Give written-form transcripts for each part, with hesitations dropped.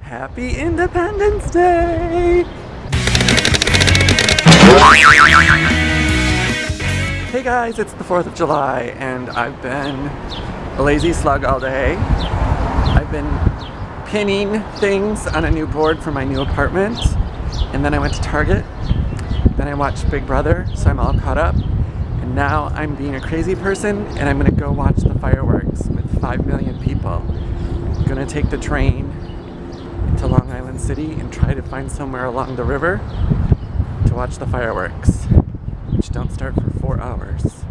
Happy Independence Day! Hey guys, it's the 4th of July and I've been a lazy slug all day. I've been pinning things on a new board for my new apartment, and then I went to Target, then I watched Big Brother, so I'm all caught up, and now I'm being a crazy person and I'm gonna go watch the fireworks with 5 million people. I'm gonna take the train to Long Island City and try to find somewhere along the river to watch the fireworks, which don't start for 4 hours.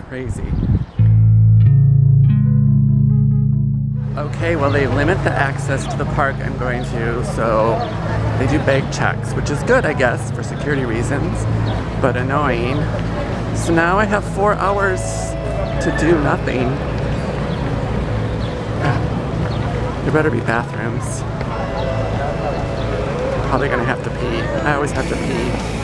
Crazy. Okay, well they limit the access to the park I'm going to, so they do bag checks, which is good I guess for security reasons, but annoying. So now I have 4 hours to do nothing. There better be bathrooms. Probably gonna have to pee. I always have to pee.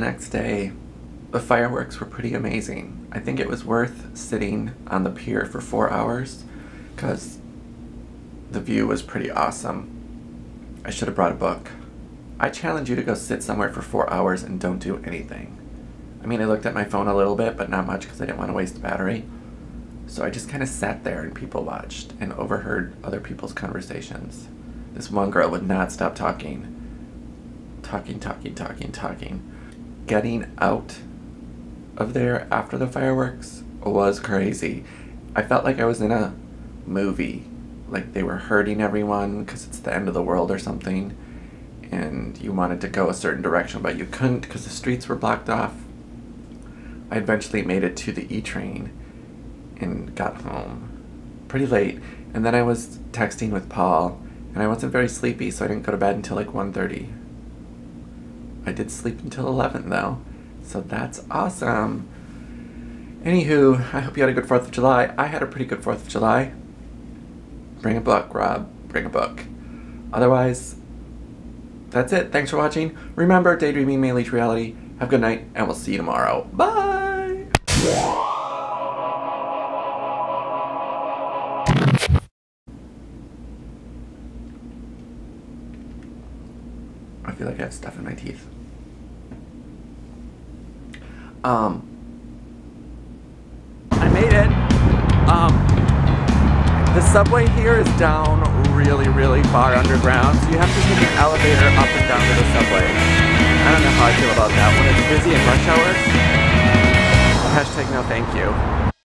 next day. The fireworks were pretty amazing. I think it was worth sitting on the pier for 4 hours because the view was pretty awesome. I should have brought a book. I challenge you to go sit somewhere for 4 hours and don't do anything. I mean, I looked at my phone a little bit, but not much because I didn't want to waste the battery. So I just kind of sat there and people watched and overheard other people's conversations. This one girl would not stop talking. Talking. Getting out of there after the fireworks was crazy. I felt like I was in a movie. Like they were hurting everyone because it's the end of the world or something. And you wanted to go a certain direction, but you couldn't because the streets were blocked off. I eventually made it to the E train and got home pretty late. And then I was texting with Paul, and I wasn't very sleepy, so I didn't go to bed until like 1:30. I did sleep until 11 though, so that's awesome. Anywho, I hope you had a good 4th of July. I had a pretty good 4th of July. Bring a book, Rob. Bring a book. Otherwise, that's it. Thanks for watching. Remember, daydreaming may lead to reality. Have a good night, and we'll see you tomorrow. Bye! I feel like I have stuff in my teeth. I made it. The subway here is down really far underground, so you have to take an elevator up and down to the subway. I don't know how I feel about that. When it's busy in rush hour, hashtag no thank you.